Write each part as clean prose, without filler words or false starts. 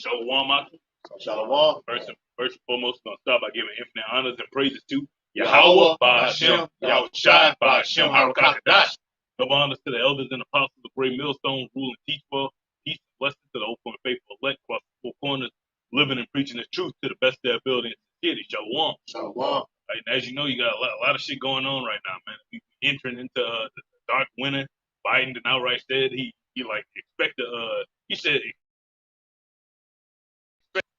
Shalom, Akim. Shalom. First and foremost, we're going to start by giving infinite honors and praises to Yahweh, Yahweh, Ba'ashem, Yahweh Shai, Ba'ashem, Harakakadash. Double honors to the elders and apostles of Great Millstone, rule and teach well. Peace and blessings to the open and faithful elect across the four corners, living and preaching the truth to the best of their ability and sincerity. Shalom. Shalom. Right, and as you know, you got a lot of shit going on right now, man. We entering into the dark winter. Biden outright said he like expect he said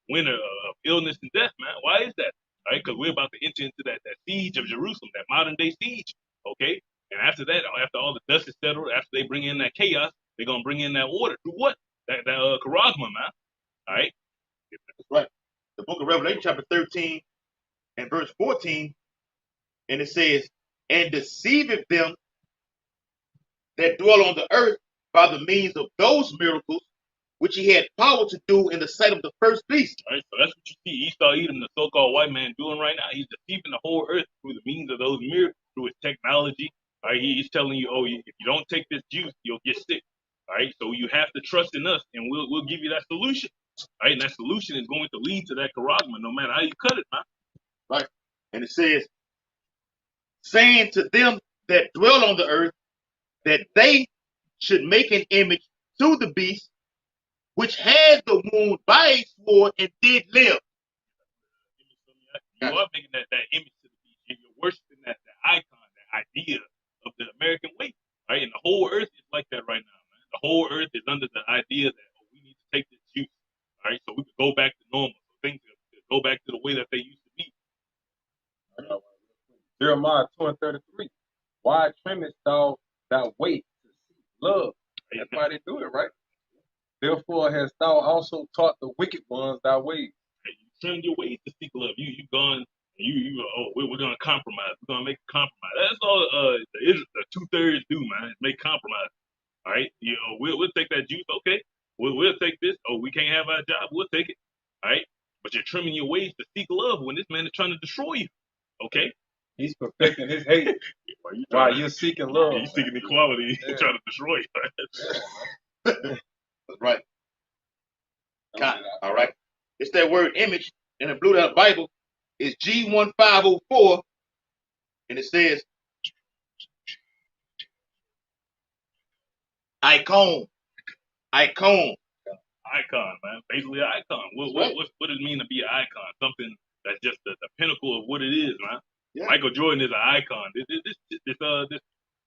winter of illness and death, man. Why is that? Right? Because we're about to enter into that siege of Jerusalem, that modern day siege. Okay? And after that, after all the dust is settled, after they bring in that chaos, they're gonna bring in that order. Through what? That charisma, man. All right? That's right. The book of Revelation, chapter 13 and verse 14, and it says, and deceiveth them that dwell on the earth by the means of those miracles which he had power to do in the sight of the first beast. All right, so that's what you see Esau Edom, the so-called white man, doing right now. He's deceiving the whole earth through the means of those miracles, through his technology. All right, he's telling you, oh, if you don't take this juice, you'll get sick. All right, so you have to trust in us, and we'll give you that solution. All right, and that solution is going to lead to that charisma, no matter how you cut it, man. Right, and it says, saying to them that dwell on the earth, that they should make an image to the beast, which had the wound by a sword and did live. You are making that image to the beast. You're worshiping that icon, that idea of the American way. Right? And the whole earth is like that right now, man. The whole earth is under the idea that we need to take this juice, right? So we can go back to normal. So things can go back to the way that they used to be. Jeremiah 2:33. Why trimmest thou thy way to seek love? That's why they do it, right? Therefore hast thou also taught the wicked ones thy ways. Hey, you trim your ways to seek love. You gone. We're gonna compromise. We're gonna make a compromise. That's all. The 2/3 do, man. Make compromise. All right. We'll take that juice. Okay. We'll take this. Oh, we can't have our job. We'll take it. All right. But you're trimming your ways to seek love when this man is trying to destroy you. Okay. He's perfecting his hate while you're seeking love. You're seeking equality. He's trying to destroy you. That's right. All right. It's that word image in the Blue Letter Bible is G1504, and it says icon. Icon, man. Basically an icon. What does it mean to be an icon? Something that's just the pinnacle of what it is, man. Yeah. Michael Jordan is an icon. This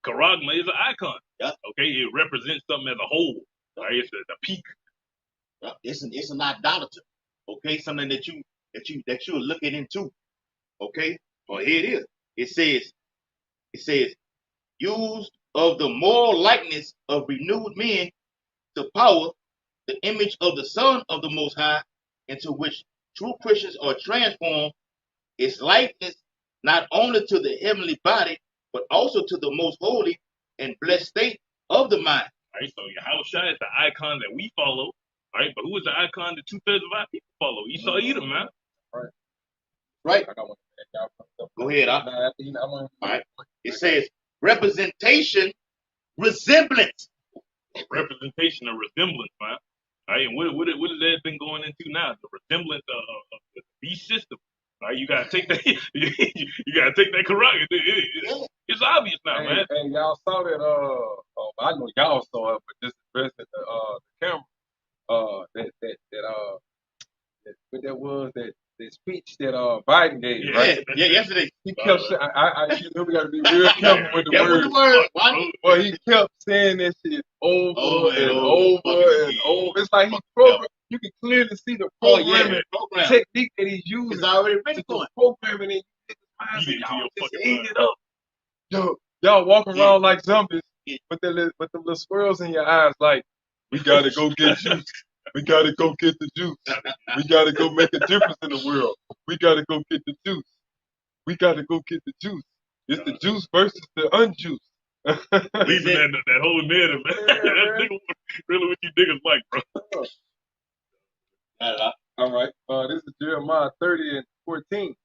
charagma is an icon. Yeah. Okay, it represents something as a whole. Right? It's the peak. Yeah. It's an idolater. Okay, something that you're looking into. Okay, well here it is. It says used of the moral likeness of renewed men to power the image of the Son of the Most High, into which true Christians are transformed, its likeness not only to the heavenly body, but also to the most holy and blessed state of the mind. All right, so Yahweh Shai is the icon that we follow, right? But who is the icon that 2/3 of our people follow? Esau Edom, man. Right. Go ahead. All right. It says representation, resemblance. Representation or resemblance, man. All right, and what has that been going into now? The resemblance of the beast system. All right, you gotta take that. You gotta take that correct. It's obvious now, man. And y'all saw that. I know y'all saw it, but just addressed the camera. That was that speech that Biden gave, right? Yeah, yesterday. He kept saying, you know, we got to be real careful with the words. Well, he kept saying that shit over and over and over. It's like he programmed. You can clearly see the programming technique that he's using. It's already been going. Programming it. Y'all just eat it up. Y'all walking around like zombies with the little squirrels in your eyes, like, we gotta go get juice. We gotta go get the juice. We gotta go make a difference in the world. We gotta go get the juice. We gotta go get the juice. It's the juice versus the unjuice. Leaving that whole narrative, man. That's really what you niggas like, bro. All right. This is Jeremiah 30:14.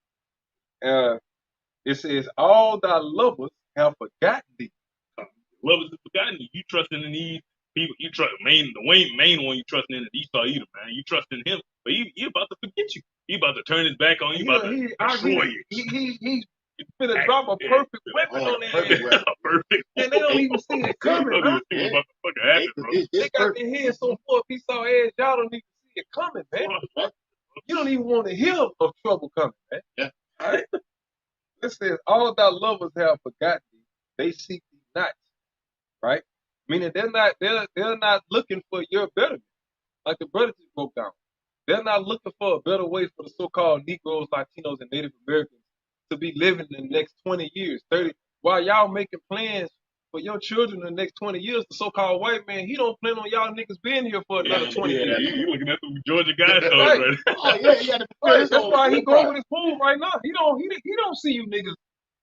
It says, all thy lovers have forgotten thee. Lovers have forgotten you. You trusting in these people you trust the main one you trusting in is Esau either, man. You trusting him, but he about to forget you. He about to turn his back on you. He about to destroy you. He's finna drop a perfect weapon on their head. Perfect. And they don't even see it coming, man. They got their head so full of Esau edge, y'all don't even see it coming, man. You don't even want to hear of trouble coming, man. Yeah. All right. It says, all thy lovers have forgotten thee. They seek thee not. Right? Meaning they're not looking for your betterment. Like the brother just broke down. They're not looking for a better way for the so-called Negroes, Latinos, and Native Americans to be living in the next 20 years, 30. While y'all making plans for your children in the next 20 years, the so-called white man, he don't plan on y'all niggas being here for another 20 years. You looking at the Georgia guys, right? Oh yeah, right. That's why he going with his pool right now. He don't see you niggas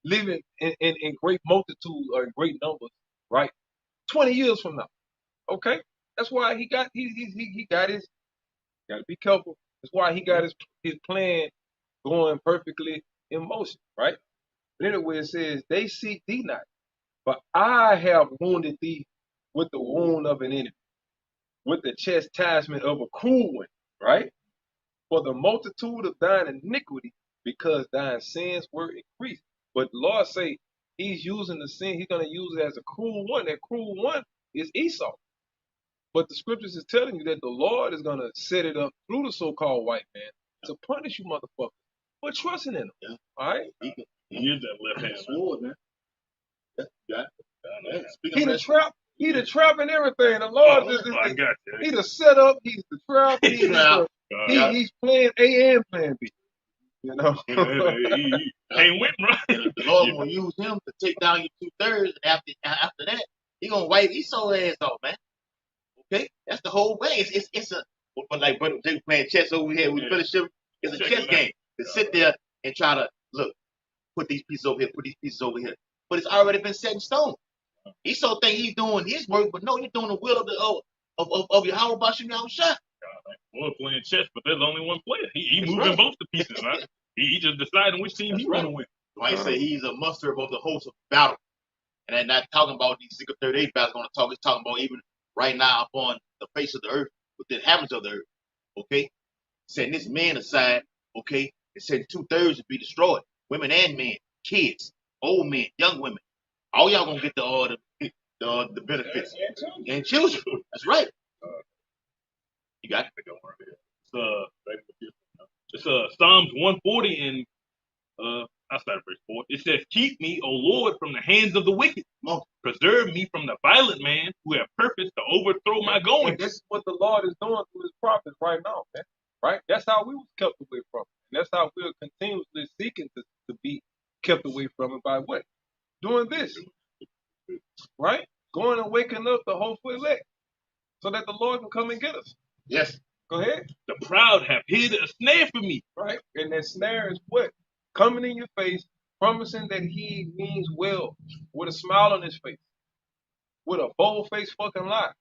living in great multitude or in great numbers, right? 20 years from now, okay? That's why he got his. Got to be careful. That's why he got his plan going perfectly in motion, right? But anyway, it says, they seek thee not, but I have wounded thee with the wound of an enemy, with the chastisement of a cruel one, right? For the multitude of thine iniquity, because thine sins were increased. But the Lord say he's using the sin, he's going to use it as a cruel one. That cruel one is Esau. But the scriptures is telling you that the Lord is going to set it up through the so-called white man to punish you motherfuckers for trusting in him. Yeah. All right? He is that left hand sword, man. Yeah. He the trap and everything. The Lord I got you. He the setup, he's the trap, he's playing A and playing B. You know? He ain't win, right? The Lord gonna use him to take down your 2/3, and after that, he gonna wipe Esau's ass off, man. Okay? That's the whole way. It's a, but like Brother Jay playing chess over here with fellowship. It's a chess game to sit there and try to look, put these pieces over here, put these pieces over here. But it's already been set in stone. Esau think he's doing his work, but no, you're doing the will of your Yahweh Bashim Yahushua. Boy, playing chess, but there's only one player. He moving right. both the pieces, man. He just deciding which team he want to win. I say he's a muster of the host of battle. And I'm not talking about these Ezekiel 38 battles going to talk. He's talking about even right now upon the face of the earth, with the inhabitants of the earth. Okay? Setting this man aside, okay, and setting 2/3 to be destroyed. Women and men, kids, old men, young women. All y'all gonna get the benefits. And children. That's right. You got it. It's Psalms 140 and I started verse 4. It says, "Keep me, O Lord, from the hands of the wicked. Preserve me from the violent man who have purpose to overthrow my goings." And this is what the Lord is doing through his prophets right now, man. Right? That's how we was kept away from it. And that's how we're continuously seeking to be kept away from it by what? Doing this. Right? Going and waking up the hopeful elect so that the Lord can come and get us. Yes. Go ahead. The proud have hid a snare for me. Right? And that snare is what? Coming in your face, promising that he means well, with a smile on his face, with a bold-faced fucking lie,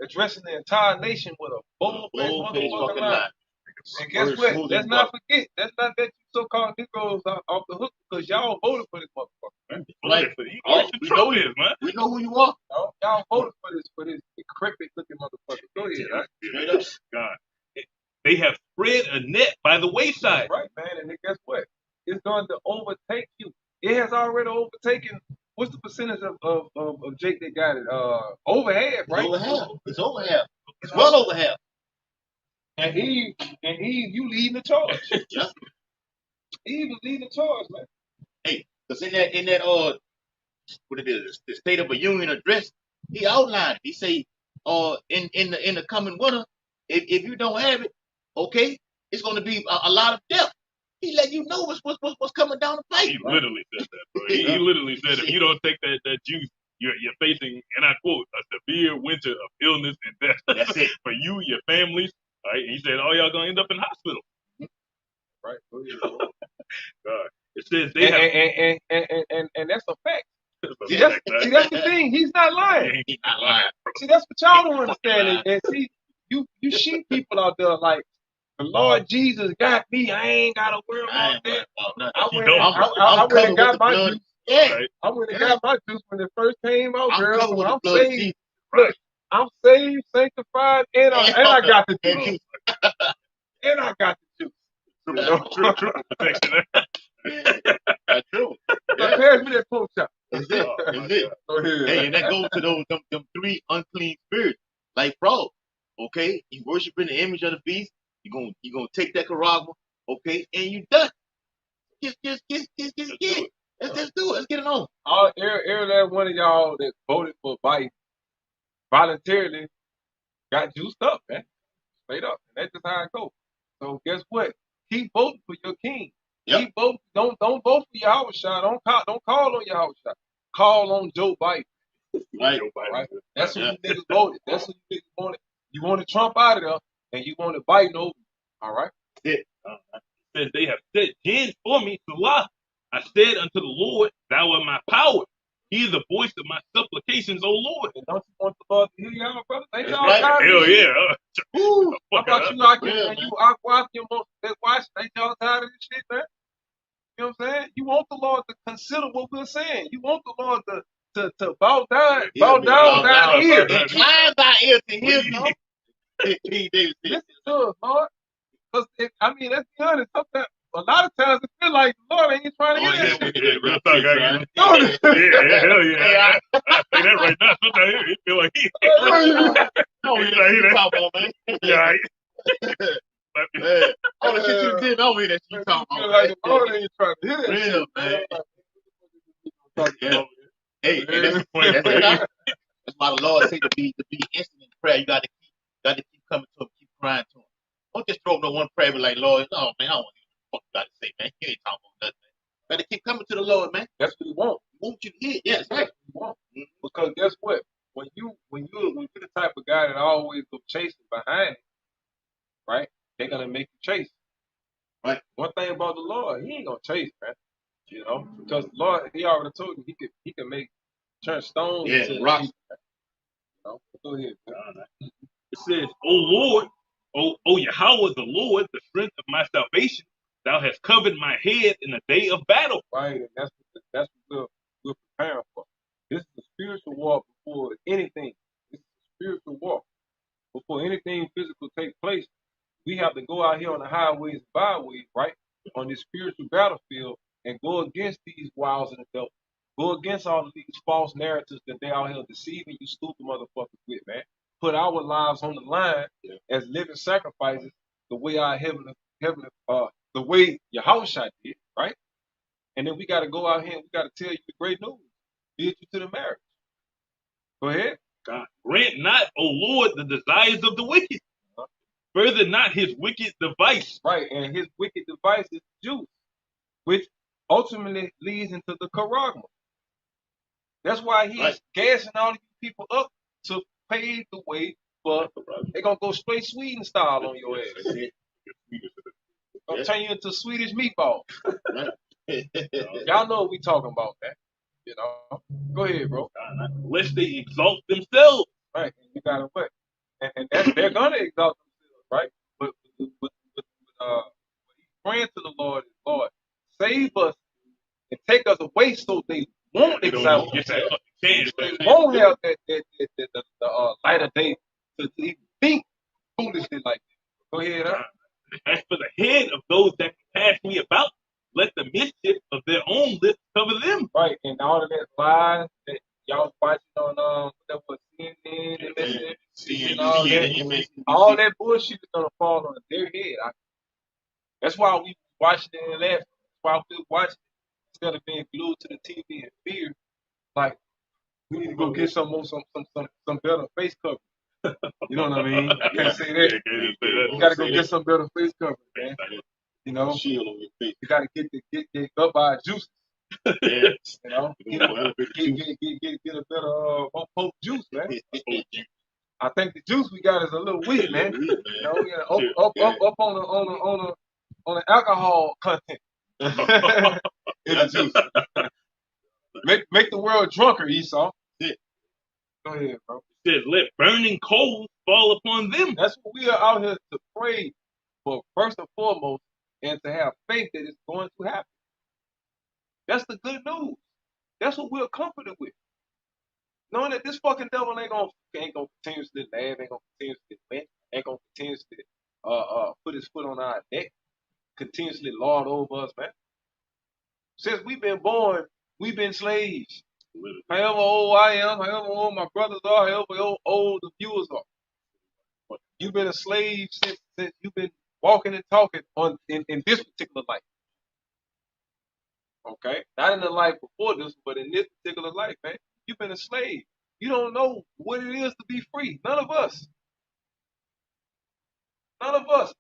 addressing the entire nation with a bold-faced fucking lie. And guess what? Let's not forget, that's not that you so-called Negroes off the hook because y'all voted for this motherfucker. Right. We know who you are. Y'all voted for this decrepit-looking motherfucker. Go ahead, right? Straight up. God. They have spread a net by the wayside. Right, man. And then guess what? It's going to overtake you. It has already overtaken. What's the percentage of Jake that got it? Over half, right? It's over half. It's well over half. And Eve, you leading the charge. Yeah. Eve was leading the charge, man. Hey, because in that what it is, the State of a Union address, he outlined. He say, in the coming winter, if you don't have it, okay, it's going to be a lot of death. He let you know what's coming down the pipe. He literally said that, bro. He literally said if you don't take that juice, you're facing, and I quote, a severe winter of illness and death. That's it. For you, your families. Right? He said, all y'all gonna end up in hospital. Right. God. It says they have, and that's a fact. See, that's the thing. He's not lying. He's not lying. See, that's what y'all don't understand. And see, you sheep people out there like, the Lord Jesus got me. I ain't got to worry about that. I went and got my juice. Yeah. I went and got my juice when it first came out, girl. I'm saying, look, I'm saved, sanctified, and I got the juice. And I got the juice. You know? Triple protection. That's true. Now, pass me that pork chop. That's it. That's it. Go ahead. Hey, and that goes to them three unclean spirits, like frog. Okay, you worshiping the image of the beast. You gonna take that karagma, okay, and you done. Just get. Let's just do it. Let's get it on. Every last one of y'all that voted for Biden voluntarily got juiced up, man. Straight up. And that's just how it goes. So guess what? Keep voting for your king. Yep. Keep voting. Don't vote for Yahweh Shah. Don't call on Yahweh Shah. Call on Joe Biden. Right. Right? That's who you niggas voted. That's who you niggas wanted. You wanted Trump out of there, and you wanted Biden over. All right? Yeah. Said they have set hands for me to lie. I said unto the Lord, Thou art my power. Hear the voice of my supplications, O Lord. And don't you want the Lord to hear y'all, brother? Ain't y'all right. tired of Hell this shit? yeah. Woo. How about you out here, Real, man? man. You out watching your most watch? Ain't y'all tired of this shit, man? You know what I'm saying? You want the Lord to consider what we're saying. You want the Lord to bow down here. Incline thy ear to hear me. King David said. Listen to us, Lord. Because, I mean, let's be honest. Sometimes, a lot of times it feel like the Lord ain't trying to hear that shit. Real talk, Don't it? yeah, hell yeah. I say that right now. Sometimes it feel like he. Oh, you talking about, man. Yeah. All the shit you did, I don't hear that shit you talking Feel about. like the Lord ain't trying to hear that Real, shit. man. Yeah. Hey, That's why the Lord said to be instant in prayer. You got to keep coming to him, keep crying to him. Don't just throw up no one prayer, be like, Lord, no, man, I don't know what you got to say, man. You ain't talking about nothing, man. Got to keep coming to the Lord, man. That's what he wants. He wants you to hear. Yeah, that's right. That's what he wants. Because guess what? When you're the type of guy that always go chasing behind it, right? They're gonna make you chase. Right. One thing about the Lord, he ain't gonna chase, man. You know, because the Lord, he already told you he can make turn stones into rocks. You know? Go ahead, man. It says, O Lord, O Yahweh, the Lord, the strength of my salvation, thou hast covered my head in the day of battle. Right, and that's what we're preparing for. This is a spiritual walk before anything. This is a spiritual walk. Before anything physical takes place, we have to go out here on the highways and byways, right? On this spiritual battlefield and go against these wiles of the devil. Go against all of these false narratives that they out here deceiving you stupid motherfuckers with, man. Put our lives on the line as living sacrifices the way our the way Yahushua did, right? And then we got to go out here and we got to tell you the great news. Lead you to the marriage. Go ahead. God, grant not, O Lord, the desires of the wicked. Further not his wicked device. Right, and his wicked device is juice, which ultimately leads into the charagma. That's why he's gassing all of you people up to pave the way for they're gonna go straight Sweden style on your ass. Gonna turn you into Swedish meatball. Y'all know what we talking about, man. You know. Go ahead, bro. Lest they exalt themselves. Right, and you gotta what? And that's they're gonna exalt themselves, right? But praying to the Lord is, Lord, save us and take us away so they won't exalt themselves. They won't have the light of day to even think foolishly like that. Go ahead, huh? As for the head of those that pass me about, let the mischief of their own lips cover them. Right, and all of that lies that y'all watching on that was CNN, MSNBC, and all that bullshit is gonna fall on their head. That's why we watching it and laughing. That's why we watching it instead of being glued to the TV in fear. Like we need to go get some better face cover. You know what I mean? I can't say that. You gotta go get some better face cover, man. You know, you gotta get up by juice. You know, get a better more potent juice, man. I think the juice we got is a little weak, man. You know, we gotta up on the alcohol content in the juice. Make the world drunker, Esau. Go ahead, bro. It says, let burning coals fall upon them. That's what we are out here to pray for, first and foremost, and to have faith that it's going to happen. That's the good news. That's what we're comforted with. knowing that this fucking devil ain't gonna continuously laugh, ain't gonna continuously win, ain't gonna continuously put his foot on our neck, continuously lord over us, man. Since we've been born, we've been slaves. However old I am, however old my brothers are, however old the viewers are. You've been a slave since you've been walking and talking in this particular life. Okay? Not in the life before this, but in this particular life, man. You've been a slave. You don't know what it is to be free. None of us. None of us.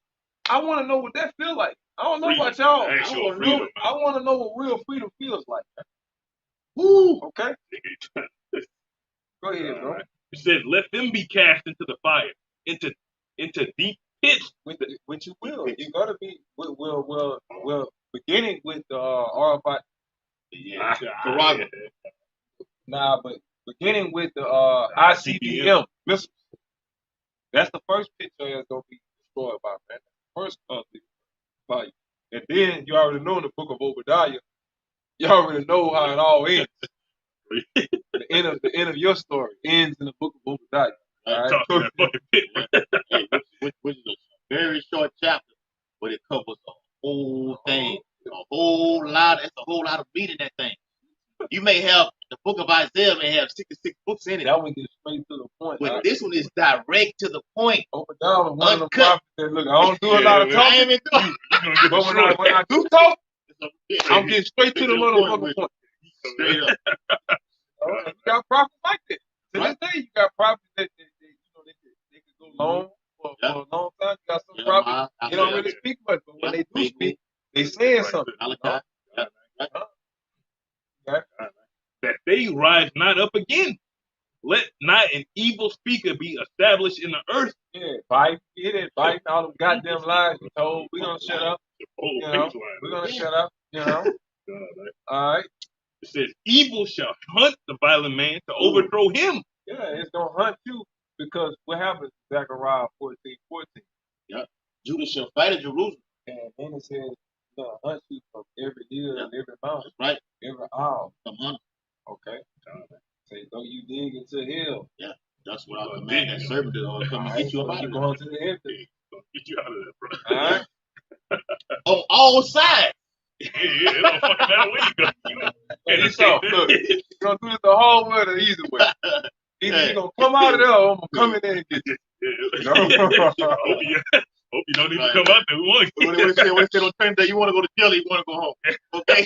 I want to know what that feels like. I don't know about y'all. I want to know what real freedom feels like. Woo! Okay? Go ahead, bro. It says, let them be cast into the fire, into deep pits. Which you will. You're going to be, well, beginning with RFI. Yeah. Nah, but beginning with the ICBM missiles. That's the first picture that's going to be destroyed by, man. First by you. And then you already know in the book of Obadiah, you already know how it all ends. the end of your story ends in the book of Obadiah. Right? That fucking pit. Which is a very short chapter, but it covers the whole thing. A whole lot. It's a whole lot of meat in that thing. You may have the book of Isaiah may have 66 books in it. That one gets straight to the point. But this one is direct to the point. Obadiah was one of the prophets that, look, I don't do a lot of talking. But when I do talk, I'm getting straight to the motherfucking point. Straight up. You got prophets like that. To this day, you got prophets that they could go long for a long time. You got some prophets, they don't really speak much, but when they do speak, they saying something. That they rise not up again. Let not an evil speaker be established in the earth. Yeah, bite all them goddamn lies you told. We're gonna shut up. We're gonna shut up, All right. It says, evil shall hunt the violent man to overthrow him. Yeah, it's gonna hunt you because what happens, Zechariah 14:14. Yeah. Judah shall fight at Jerusalem. And then it says, it's gonna hunt you from every hill and every mountain. That's right. Every isle. Come on. Okay. Say, though you dig into hell. Yeah. That's what I command that servant to come and get you up out of there. Going to the head. Get you out of there, bro. All right. On all sides. It don't fucking matter where you go. And look, you're gonna do this the hard way or the easy way. Either you're gonna come out of there or I'm gonna come in there and get you. Hope you don't need to come out there. When they say on training day, you want to go to jail, you want to go home. Okay.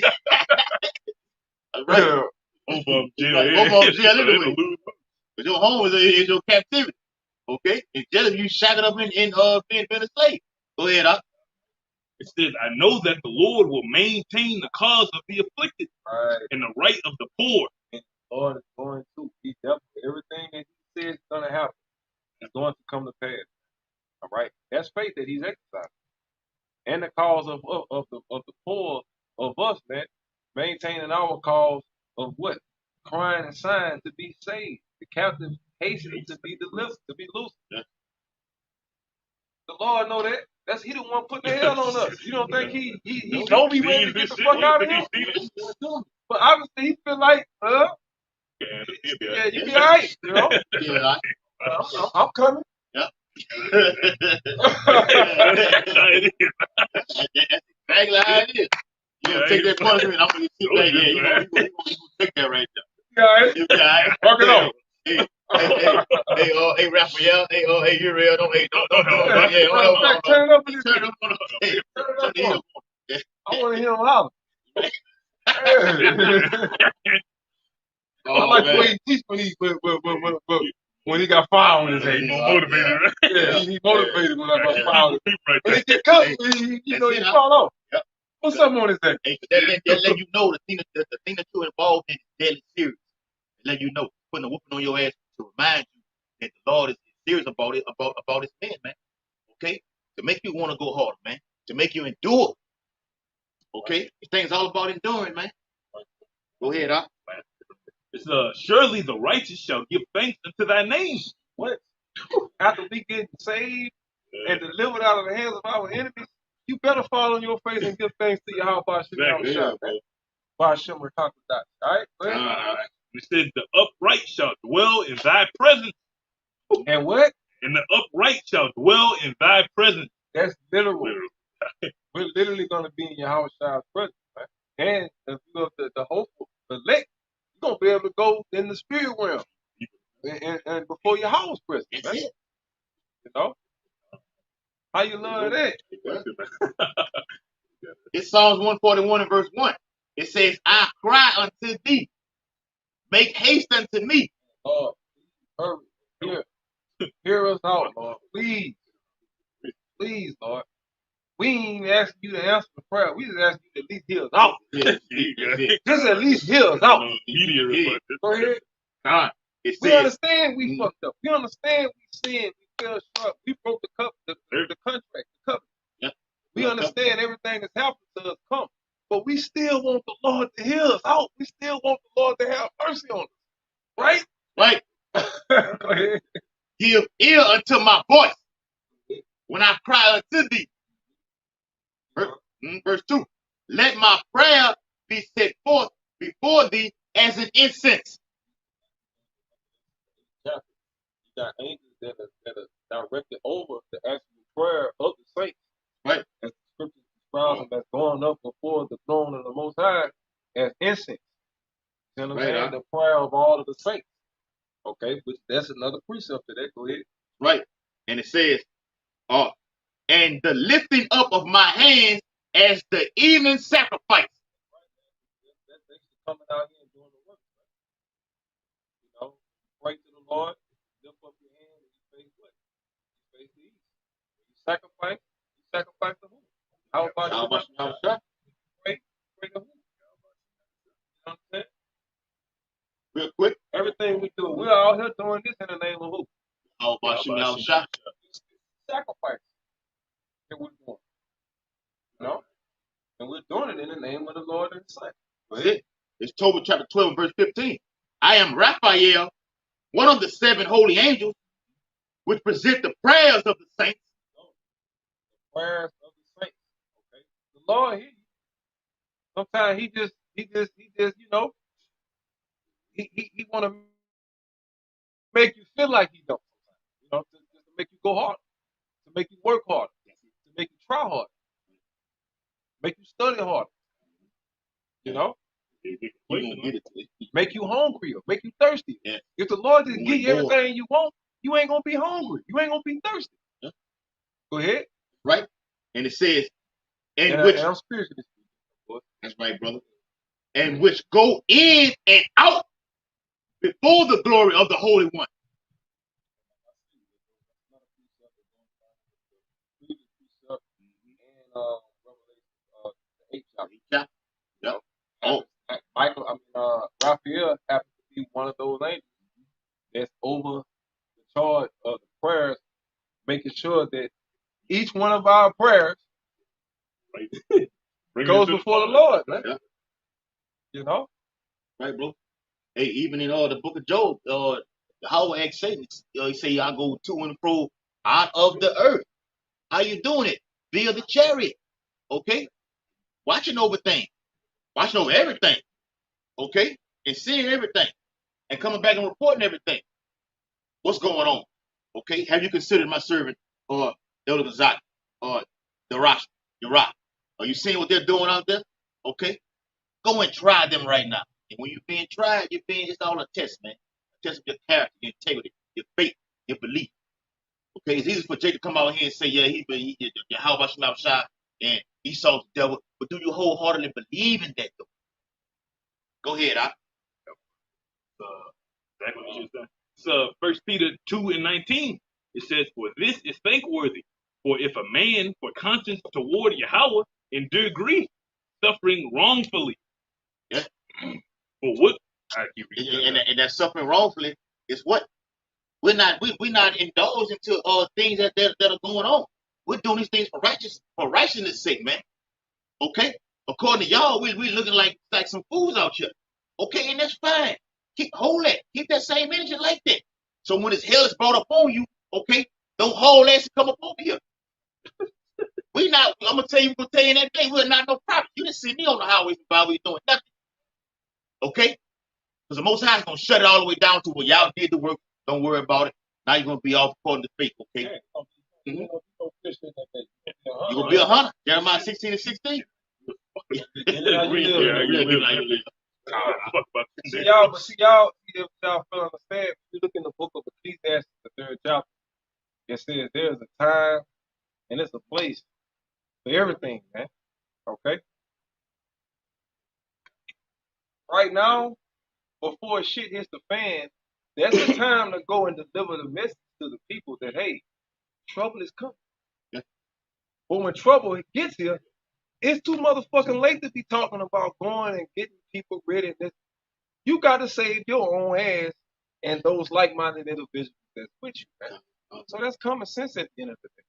Right. Both jail anyway. But your home is your captivity. Okay. In jail, you shackled up in being a slave. Go ahead, Doc. It says, I know that the Lord will maintain the cause of the afflicted and the right of the poor. And the Lord is going to be definitely everything that He says is going to happen is going to come to pass. All right, that's faith that He's exercising, and the cause of the poor of us, man, maintaining our cause of what, crying and sighing to be saved, the captive hastening to be delivered, to be loosed. Yeah. The Lord know that. He the one putting the hell on us. You don't think he know we ready to get the fuck out of here? But obviously he feel like, yeah, you be alright, Yeah, I'm coming. Yeah. That's exactly how it is. You gonna take that punishment, I'm gonna sit back here. You gonna take that right there. You all right? Walk it off. Hey, Raphael, hey, Uriel, don't turn it up a little bit. Turn it up. I want to hear him holler. I like the way he teach when he got fire on his head. He's motivated, right? Yeah, he motivated when I got fire on his head. When he get comfortable, he fall off. Yep. What's up on his head? Hey, that let you know the thing that you're involved in is deadly serious. Let you know, putting a whooping on your ass to remind you that the Lord is serious about it, about His men, man. Okay, to make you want to go harder, man. To make you endure. Okay, this thing's all about enduring, man. Go ahead, Doc. It's surely the righteous shall give thanks unto Thy name. What? After we get saved and delivered out of the hands of our enemies, you better fall on your face and give thanks to Yahweh Shem All right? It says the upright shall dwell in thy presence. And what? And the upright shall dwell in thy presence. That's literal. Literal. We're literally going to be in your house, child's presence, right? And if you have the hopeful, the elect, you're going to be able to go in the spirit realm and before your house presence, right? You know? How you love that? It's Psalms 141 and verse 1. It says, I cry unto thee. Make haste unto me. Lord, hurry. Hear us out, Lord. Please. Please, Lord. We ain't even asking you to answer the prayer. We just asking you to at least hear us out. Just at least hear us out. Go ahead. God, it We says, understand we fucked up. We understand we sinned. We fell short. We broke the contract, the covenant. Yep. We understand everything that's happened to us come. But we still want the Lord to hear us out. We still want the Lord to have mercy on us. Right? right, Go ahead. give ear unto my voice when I cry unto thee. Verse 2. Let my prayer be set forth before thee as an incense. You got angels that are directed over the actual prayer of the saints. Right. As the scripture describes them as going up before the throne of the Most High as incense. You know what I'm saying? The prayer of all of the saints. Okay, which that's another precept to that. Go ahead. Right. And it says, and the lifting up of my hands as the evening sacrifice. That's basically coming out here and doing the work. Right? You know, pray to the Lord, lift up your hand, and you face what? You face the east. When you sacrifice to who? How about you? Pray to who? You know what I'm saying? Real quick. Everything we do, we're out here doing this in the name of who? How about you? Sacrifice. That we're doing. You know? And we're doing it in the name of the Lord and the Son. That's it. It's Tobit chapter 12, verse 15. I am Raphael, one of the 7 holy angels, which present the prayers of the saints. The prayers of the saints. Okay. The Lord hear you. Sometimes he just, you know, he want to make you feel like he don't. You know, just to make you go harder, to make you work harder, to make you try harder, make you study harder. You know, make you hungry, make you thirsty. Yeah. If the Lord just give you everything you want, you ain't gonna be hungry. You ain't gonna be thirsty. Yeah. Go ahead. Right, and it says, and I'm spiritually speaking. That's right, brother. And which go in and out before the glory of the Holy One. Raphael happens to be one of those angels that's over the charge of the prayers, making sure that each one of our prayers goes before the Lord, man. Yeah. You know? Right, bro. Hey, even in the book of Job, how asked Satan, he say, I go to and fro out of the earth. How you doing it? Via the chariot. Okay? Watching over things. Watching over everything. Okay? And seeing everything. And coming back and reporting everything. What's going on? Okay? Have you considered my servant or Elder Gazak or Darash, Uriah? Are you seeing what they're doing out there? Okay? Go and try them right now. And when you're being tried, it's all a test, man. A test of your character, your integrity, your faith, your belief. Okay, it's easy for Jake to come out here and say, yeah, he did how about you shot and he saw the devil. But do you wholeheartedly believe in that though? Go ahead, Exactly what you said. So 1 Peter 2:19, it says, for this is thankworthy. For if a man for conscience toward Yahweh endure grief, suffering wrongfully. Yeah. For what? And that suffering wrongfully is what? We're not indulged into things that are going on. We're doing these things for righteousness' sake, man. Okay? According to y'all, we looking like some fools out here. Okay, and that's fine. Hold that. Keep that same energy like that. So when this hell is brought up on you, okay, don't hold that to come up over here. I'm gonna tell you in that day, we're not no problem. You didn't see me on the highways and byways doing nothing. Okay? Because the Most High is going to shut it all the way down to where y'all did the work. Don't worry about it. Now you're going to be off according to faith, okay? You're going to be a hunter. Jeremiah 16:16. See y'all, if y'all feel understand, if you look in the book of Ecclesiastes, the 3rd chapter, it says there's a time and it's a place for everything, man. Okay? Right now, before shit hits the fan, that's the time to go and deliver the message to the people that, hey, trouble is coming. Yeah. But when trouble gets here, it's too motherfucking late to be talking about going and getting people ready. You got to save your own ass and those like-minded individuals that's with you, man. So that's common sense at the end of the day.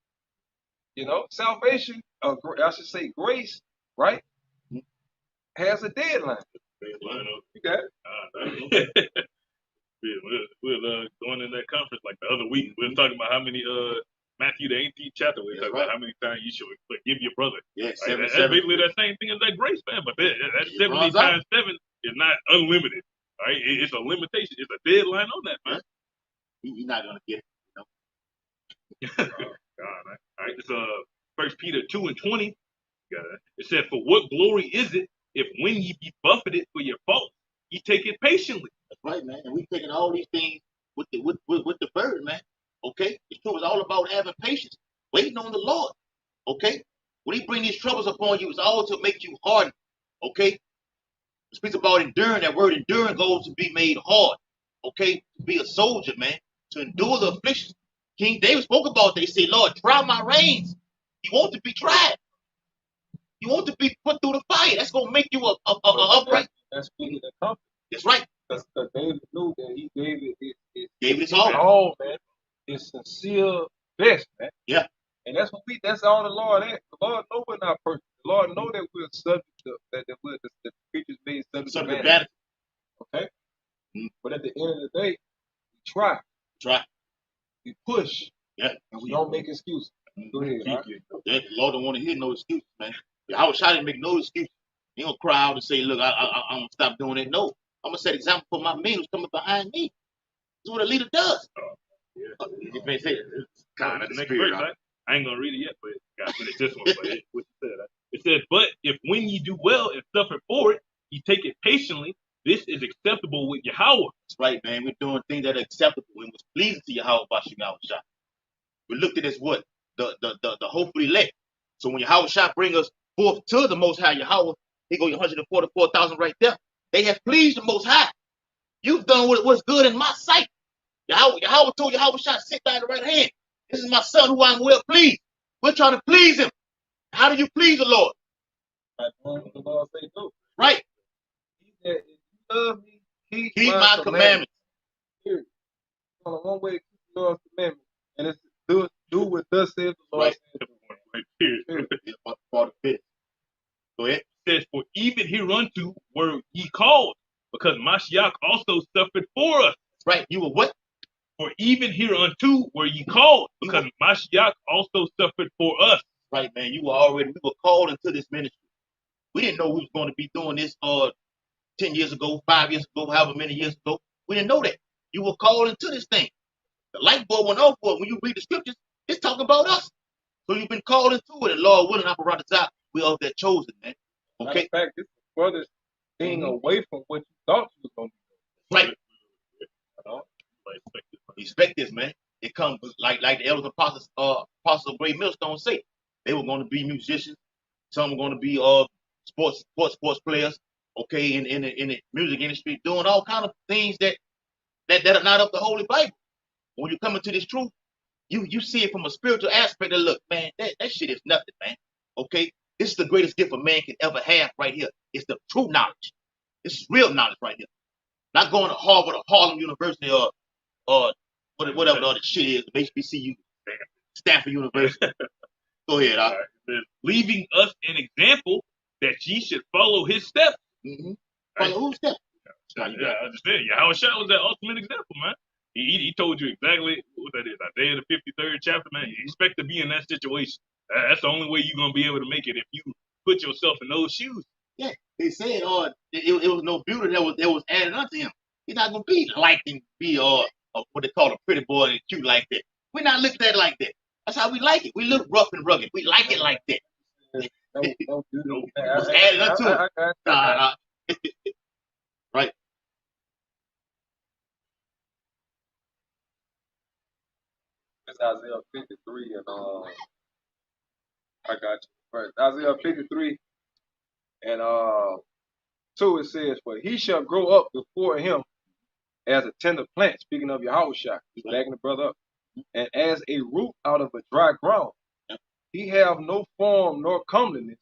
You know, salvation, I should say grace, right, has a deadline. You got it. We're going in that conference like the other week. We were talking about how many Matthew the 18th chapter. We were talking about how many times you should forgive your brother. Yeah, like, that's basically the same thing as that grace, man. But that 70 times 7 is not unlimited. All right, it's a limitation. It's a deadline on that, man. You're not gonna get it, you know. God, all right, it's 1 Peter 2:20. It said, "For what glory is it if when ye be buffeted for your faults, ye take it patiently?" That's right, man. And we taking all these things with the burden, man. Okay, it's true. It's all about having patience, waiting on the Lord. Okay, when He bring these troubles upon you, it's all to make you harden. Okay, it speaks about enduring. That word enduring goes to be made hard. Okay, to be a soldier, man, to endure the afflictions. King David spoke about that. He said, "Lord, try my reins." You want to be tried. You want to be put through the fire. That's gonna make you a upright. That's speaking of comfort. That's right. Because David knew that he gave it his all. All, man. His sincere best, man. Yeah. And that's all the Lord asks. The Lord knows we're not perfect. The Lord knows that we're subject to that we're the creatures made subject to vanity. Okay? Mm-hmm. But at the end of the day, we try. We push. Yeah. And we don't make excuses. Go ahead. Right? The Lord don't want to hear no excuses, man. I was trying to make no excuses. He don't cry out and say, "Look, I'm gonna stop doing it." No, I'm gonna set an example for my men who's coming behind me. That's what a leader does. You may say God, that's the next verse, right? I ain't gonna read it yet, but gotta finish this one. But what you said, it says, "But if when ye do well and suffer for it, ye take it patiently, this is acceptable with Yahweh." That's right, man. We're doing things that are acceptable and was pleasing to Yahweh by Shah. We looked at it as what the hopeful elect. So when Yahweh Shah bring us forth to the Most High Yahweh, he go 144,000 right there. They have pleased the Most High. You've done what was good in my sight. Yahweh told Yahweh Shah, "Sit down at the right hand. This is my son who I'm well pleased." We're trying to please him. How do you please the Lord? The Lord say do. Right. If you love me, keep my commandments. Period. Only one way to keep the Lord's commandments, and it's do what thus says the Lord. Right. Period. For the fifth. Go ahead. It says, "For even hereunto were ye called, because Mashiach also suffered for us." Right. You were what? For even hereunto were ye called, because Mashiach also suffered for us. Right, man. We were called into this ministry. We didn't know we was going to be doing this 10 years ago, 5 years ago, however many years ago. We didn't know that. You were called into this thing. The light bulb went off for it. When you read the scriptures, it's talking about us. So you've been called into it, and Lord willing, Apparatizah, we are that chosen, man. Okay. In fact, this is furthest thing away from what you thought you was going to be doing. Right. Expect this, man. It comes like the elders apostles of Great Millstone say. They were going to be musicians. Some were going to be sports players. Okay, in the music industry, doing all kind of things that are not of the Holy Bible. When you come into this truth, you see it from a spiritual aspect. That look, man, that shit is nothing, man. Okay, this is the greatest gift a man can ever have right here. It's the true knowledge. This is real knowledge right here. Not going to Harvard or Harlem University or whatever the other shit is, HBCU, Stanford University. Go ahead, right. Leaving us an example that ye should follow his steps. Mm-hmm. Follow whose steps? I understand. Yahweh Shah was that ultimate example, man. He told you exactly what that is. Isaiah the 53rd chapter, man. You expect to be in that situation. That's the only way you're gonna be able to make it if you put yourself in those shoes. Yeah, they said, it was no beauty that was added unto him. He's not gonna be liked and be what they call a pretty boy and cute like that. We're not looking at it like that. That's how we like it. We look rough and rugged. We like it like that. No, What's added unto it? Nah. Right. It's Isaiah 53 and I got you. Right. Isaiah 53 and 2 it says, "For he shall grow up before him as a tender plant," speaking of Yahushua, he's backing the brother up, "and as a root out of a dry ground. He have no form nor comeliness,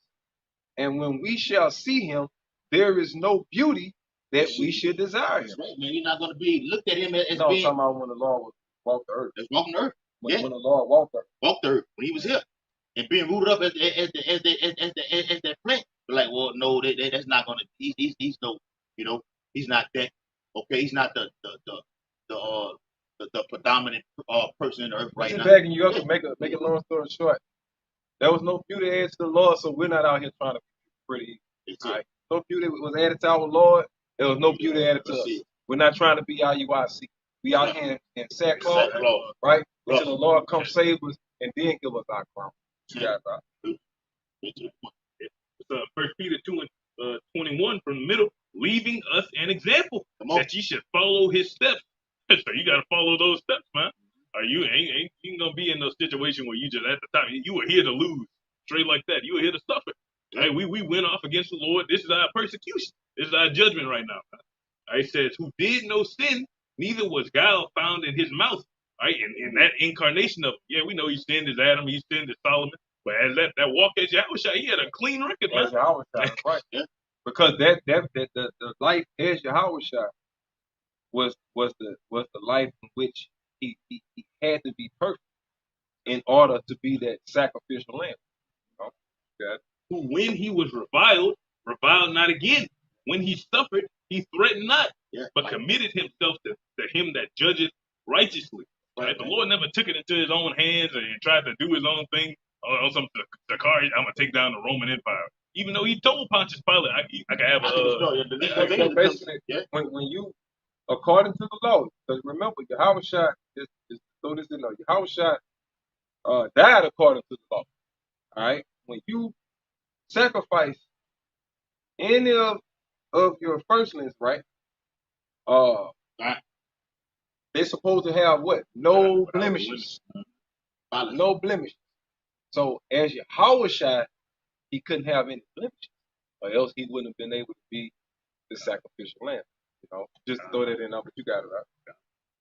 and when we shall see him, there is no beauty that we should desire him." That's right, man. You're not going to be looked at him as No, I'm being. talking about when the Lord walked the earth. That's walking the earth. When the Lord walked the earth. Walked the earth when he was here and being rooted up as that plant. We're like, well, no, that's not going to. He's no, he's not that. Okay, he's not the predominant person in the earth right now. Just backing you up to make a long story short. There was no beauty added to the Lord, so we're not out here trying to be pretty. Right? No beauty was added to our Lord. There was no beauty added to us. We're not trying to be IUIC. We out here in sackcloth, right? Until the Lord come save us and then give us our crown. Yeah, right. It's 1 Peter 2 and 21 from the middle, leaving us an example that ye should follow his steps. So you got to follow those steps, man. You ain't gonna be in no situation where you just at the top. You were here to lose, straight like that. You were here to suffer. Right? We went off against the Lord. This is our persecution. This is our judgment right now. Right? It says, "Who did no sin, neither was guile found in his mouth." Right? In that incarnation of, we know he sinned as Adam, he sinned as Solomon, but as that walk as Yahushua, he had a clean record, man. As Yahushua, right? Because the life as Yahushua was the life in which he had to be perfect in order to be that sacrificial lamb. Who, when he was reviled not again. When he suffered, he threatened not, but committed himself to him that judgeth righteously. Right? The Lord never took it into his own hands and tried to do his own thing on some Sakari. I'm gonna take down the Roman Empire. Even though he told Pontius Pilate, I can have so basically, when you, according to the law, because remember, Yahushua is so this is no Yahushua died according to the law. All right, when you sacrifice any of your firstlings, right? They're supposed to have what? No blemishes. No blemishes. So as Yahushua, he couldn't have any blemishes, or else he wouldn't have been able to be the sacrificial lamb. Just to throw that in there, but you got it right.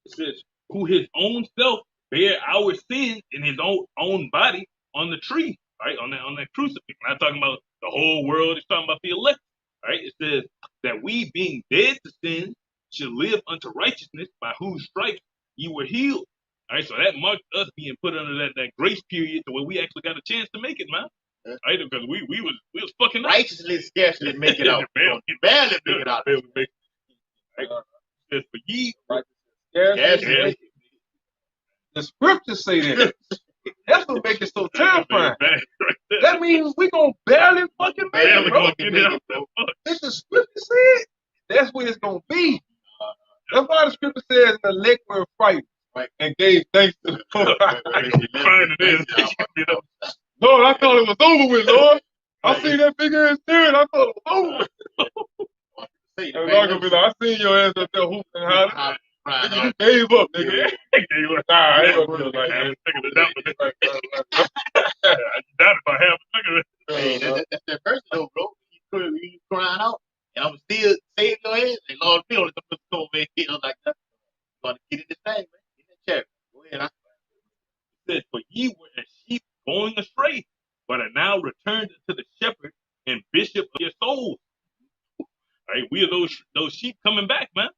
It says, "Who his own self bare our sins in his own body on the tree," right? On that crucifix. Not talking about the whole world. It's talking about the elect, right? It says that we, being dead to sin, should live unto righteousness, by whose stripes ye were healed. All right, so that marked us being put under that grace period to where we actually got a chance to make it, man. Right? Because we was fucking up. Righteously scarcely make it out. barely make it out. Barely make it. Right? It says, "For ye scarcely. The scriptures say that. That's what makes it so terrifying. That means we gonna barely fucking make it, bro. If the scripture said, that's what it's gonna be. That's why the scripture says the elect were frightened, right, and gave thanks to the Lord. Lord, I thought it was over with, Lord. I seen that big ass spirit. I thought it was over with. And Lord gonna be like, I seen your ass up there hooping and hollering. Nigga, you gave up, nigga. I ain't gonna do it like that. I doubt if I have a nigga. Hey, that's that person though, bro. You crying out, and I'm still saving your ass. And Lord, feel it. I'm going to make like that. I'm going to get in this thing, man. Get in the chair. Go ahead. It says, "For ye were as sheep going astray, but are now returned to the shepherd and bishop of your souls." Right? We are those sheep coming back, man.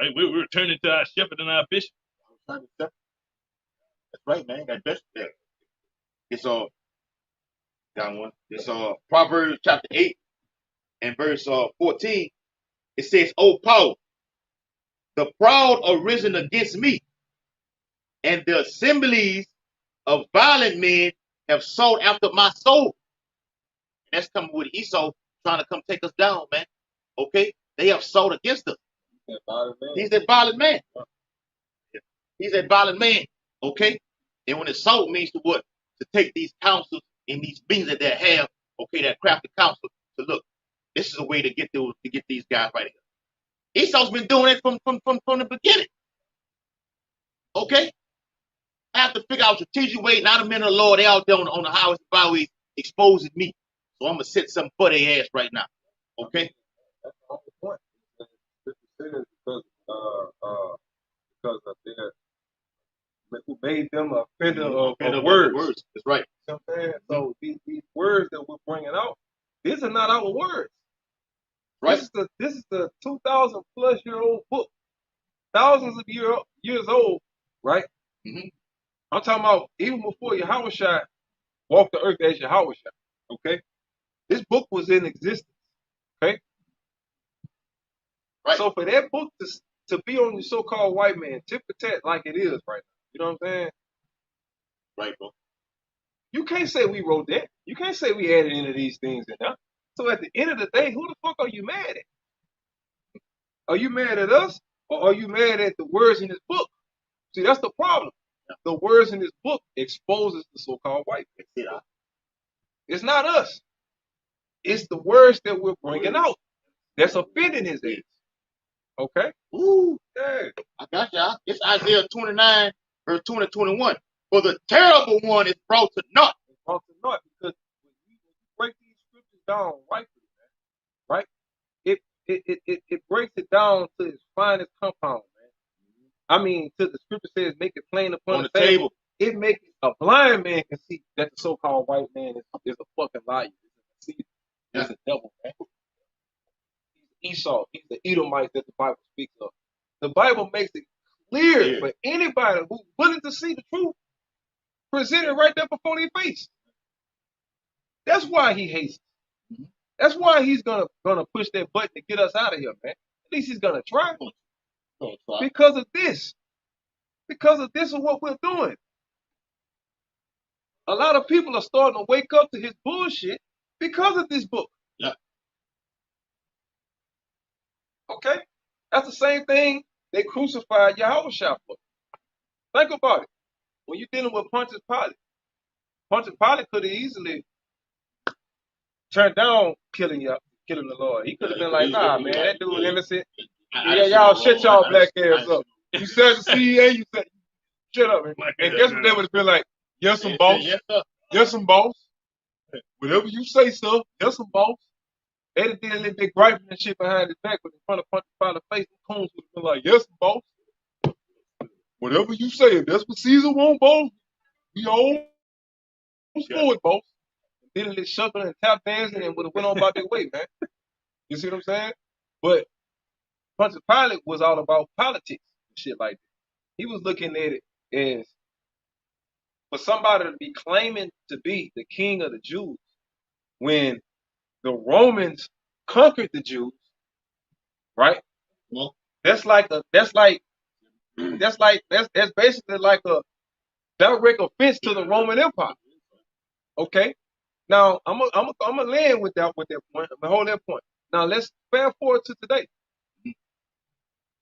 Right? We're returning to our shepherd and our bishop. That's right, man. That best there. It's got one. It's Proverbs chapter 8 and verse 14. It says, "O Paul, the proud are risen against me, and the assemblies of violent men have sought after my soul." And that's coming with Esau trying to come take us down, man. Okay? They have sought against us. He's that violent man. He's that violent man. Okay? And when assault means to what? To take these counsels and these beings that they have, okay, that crafty counsel to look, this is a way to get these guys right here. Esau's been doing it from the beginning. Okay? I have to figure out a strategic way. Now the men of the Lord, they out there on the highways and byways exposing me. So I'm gonna set something for their ass right now. Okay? That's the whole point. This is because of their who made them a offender of words. That's right. You know what I'm saying? So these words that we're bringing out, these are not our words. Right. This is the 2,000 plus year old book, thousands of years old, right? Mm-hmm. I'm talking about even before Yahushua walked the earth as Yahushua. Okay, this book was in existence. Okay, right. So for that book to be on the so-called white man, tit for tat like it is right now, you know what I'm saying? Right, bro. You can't say we wrote that. You can't say we added any of these things in there. So at the end of the day, who the fuck are you mad at? Are you mad at us, or are you mad at the words in this book? See, that's the problem. The words in this book exposes the so-called white man. Yeah. It's not us. It's the words that we're bringing out that's offending his ass. Okay? Ooh. Yeah. I got y'all. It's Isaiah 29, verse 20 21. For the terrible one is brought to naught. It's brought to naught because when you break these scriptures down rightfully, man, right? It breaks it down to its finest compound, man. I mean, to the scripture says, make it plain upon the table. It makes a blind man can see that the so-called white man is a fucking liar. He's a devil, man. He's Esau. He's the Edomite that the Bible speaks of. The Bible makes it clear for anybody who's willing to see the truth, presented right there before their face. That's why he hates us. That's why he's gonna push that button to get us out of here, man. At least he's gonna try. Because of this. Because of this is what we're doing. A lot of people are starting to wake up to his bullshit because of this book. Yeah. Okay? That's the same thing they crucified Yahushua for. Think about it. When you're dealing with Pontius Pilate could have easily turned down killing the Lord. He could have been like, nah, man, that dude innocent. Yeah, y'all shut y'all black ass up. You said the CEA, you said, shut up, man. And guess what they would have been like? Yes, some boss. Yes, some boss. Whatever you say, sir. Yes, some boss. They'd have did a little bit griping and shit behind his back, but in front of Pontius Pilate's face, the coons would have been like, yes, boss. Whatever you say, if that's what Caesar want, boss, we all forward, boss. Did a little shuffling and tap dancing and would have went on about their way, man. You see what I'm saying? But Pontius Pilate was all about politics and shit like that. He was looking at it as for somebody to be claiming to be the king of the Jews when the Romans conquered the Jews, right? Well, that's basically like a direct offense to the Roman Empire. Okay. Now I'm gonna land with that point. I'm gonna hold that point. Now let's fast forward to today.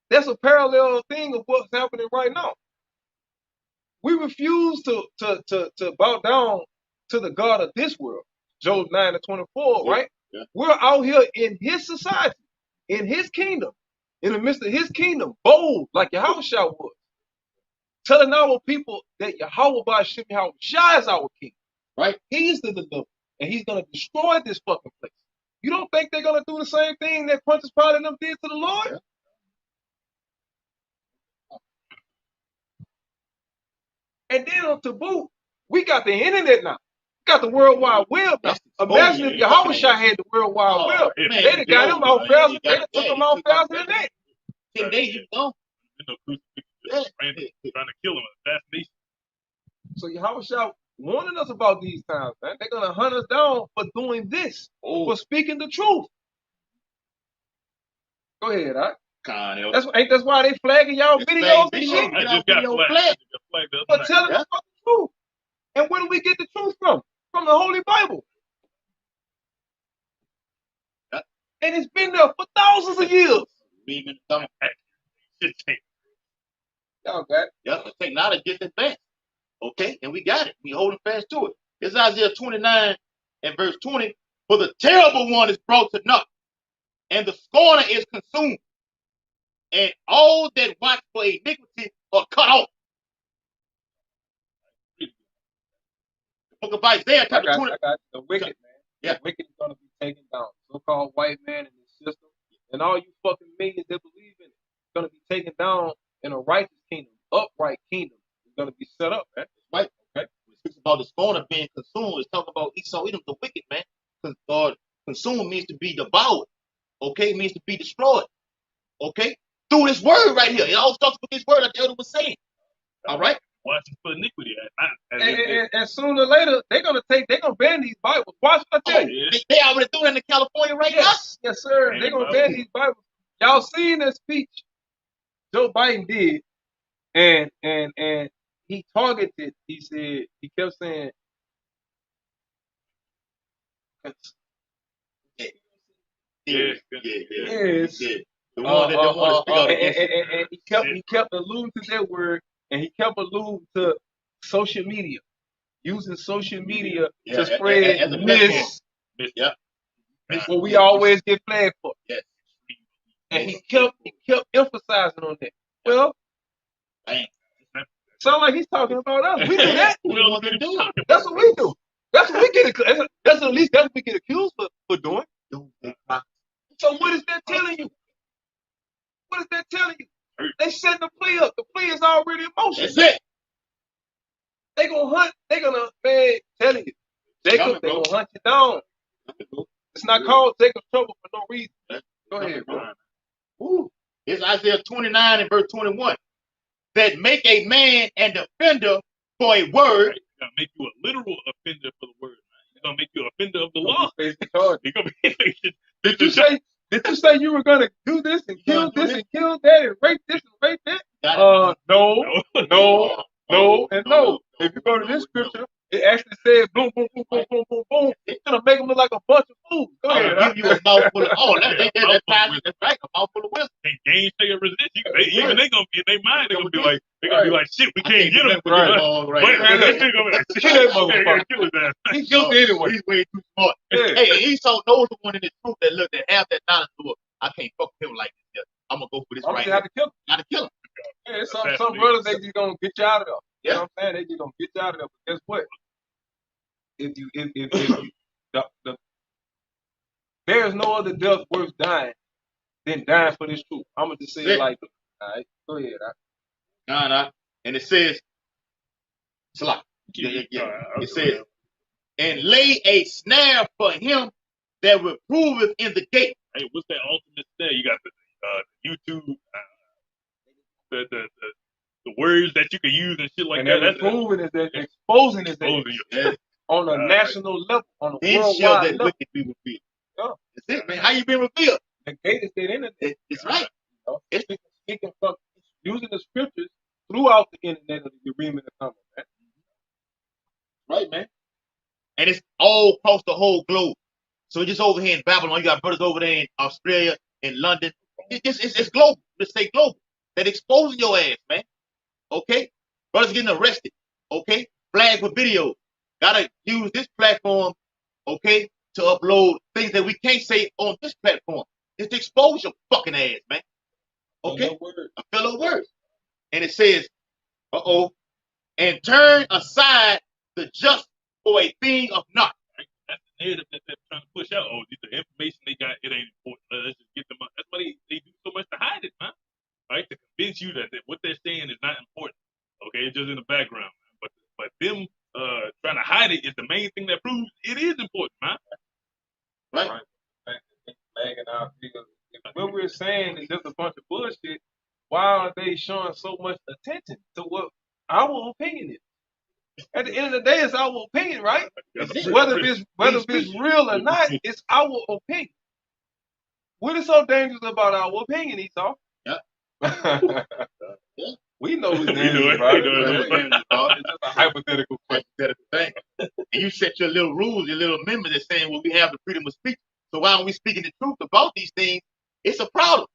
That's a parallel thing of what's happening right now. We refuse to bow down to the God of this world. Job 9:24, right? Yeah. We're out here in his society, in his kingdom, in the midst of his kingdom, bold like Yahushua was, telling our people that Yahweh Ba'Shem Yahushua is our king. Right? He's the deliverer, and he's gonna destroy this fucking place. You don't think they're gonna do the same thing that Pontius Pilate and them did to the Lord? Yeah. And then to boot, we got the internet now. We got the World Wide Web now. Imagine if Yahushua had the World Wide Web. They'd have got him out faster. They'd have took him out faster than that. 10 days you gone. Trying to kill him. Assassination. So Yahushua warning us about these times, man. They're gonna hunt us down for doing this, for speaking the truth. Go ahead, all right? That's why they flagging y'all videos and shit. I just got flagged. But telling us the truth. And where do we get the truth from? From the Holy Bible. And it's been there for thousands of years. Beam in the thumb. Y'all got it. Yep, the technology gets advanced. Okay, and we got it. We holding fast to it. It's Isaiah 29 and verse 20. For the terrible one is brought to naught, and the scorner is consumed, and all that watch for iniquity are cut off. The book of Isaiah, chapter 20. I got the wicked, man. Yeah. The wicked is going to be taken down. So-called white man in this system, and all you fucking millions that believe in it, going to be taken down in a righteous kingdom, upright kingdom. It's going to be set up, man. Right. Okay. When it speaks about the scorner being consumed, it's talking about Esau, Edom, the wicked, man. Consumed means to be devoured. Okay, it means to be destroyed. Okay, through this word right here. It all starts with this word like the elder was saying. All right. Watching for iniquity. And sooner or later, they're gonna ban these Bibles. Watch what I tell you. They already doing it in California right now. Yes, sir. They're gonna ban these Bibles. Y'all seen that speech Joe Biden did, and he targeted. He said he kept saying. Yes. The one one that they want to speak out against and he kept alluding to that word, and he kept alluding to social media, using social media to spread this. Yeah. What we always get flagged for. Yes. And he kept emphasizing on that. Well, sound like he's talking about us. We do that. That's what we do. That's what we get. That's at least that's what we get accused for doing. So what is that telling you? What is that telling you? They setting the play up. The play is already in motion. That's it. They gonna hunt. They gonna, man, telling you, Jacob, they gonna hunt you down. It's not called Jacob trouble for no reason. Go ahead, bro. Ooh. It's Isaiah 29 and verse 21. That make a man an offender for a word. Right. Gonna make you a literal offender for the word. He's gonna make you an offender of the law. Did you say you were gonna do this and kill this and kill that and rape this and rape that? No, and no. If you go to this scripture, it actually says boom, boom, boom, boom, boom, boom, boom. It's gonna make them look like a bunch of fools. Go ahead. I'll give you a mouthful of that's right, a mouthful of wisdom. And gainsay or resist. Even they gonna be in their mind. They're gonna be like, shit, we can't get him. They still gonna be like, kill that motherfucker. Kill his ass. He's guilty anyway. He's way too smart. Hey, and Esau knows the one in this group that look that have that knowledge to it. I can't fuck with him like this. I'm gonna go for this right here. Gotta kill him. Yeah, some brothers they just gonna get you out of there. You know what I'm saying? They just gonna get you out of there. But guess what? If there is no other death worth dying than dying for this truth. I'm gonna just say it like this. All right, go ahead. Nah. And it says, it says, and lay a snare for him that reproveth in the gate. Hey, what's that ultimate snare? You got the YouTube, the words that you can use and shit like and that. That's proving is that exposing is that on a national level, on a worldwide level. Wicked be revealed. That's it, man. How you been revealed? The gate is that internet. It's right. It's speaking from using the scriptures throughout the internet of the agreement of common, man. Right, man. And it's all across the whole globe. So just over here in Babylon, you got brothers over there in Australia, in London. It's global. Let's say global. That exposing your ass, man. Okay? Brothers getting arrested. Okay? Flagged for video. Gotta use this platform, okay, to upload things that we can't say on this platform. Just to expose your fucking ass, man. Okay? A fellow word. And it says, and turn aside the just for a thing of naught. Right? That's the narrative that they're trying to push out. Oh, the information they got, it ain't important. Let's just get them up. That's why they do so much to hide it, man. Right? To convince you that what they're saying is not important. Okay? It's just in the background. But them trying to hide it is the main thing that proves it is important, man. Right. What we're saying is just a bunch of bullshit. Why are they showing so much attention to what our opinion is? At the end of the day, it's our opinion, right? Whether it's real or not, it's our opinion. What is so dangerous about our opinion, Esau? Yeah. We know it's dangerous, right? It's just a hypothetical thing. And you set your little rules, your little amendments that saying, well, we have the freedom of speech. So why aren't we speaking the truth about these things? It's a problem.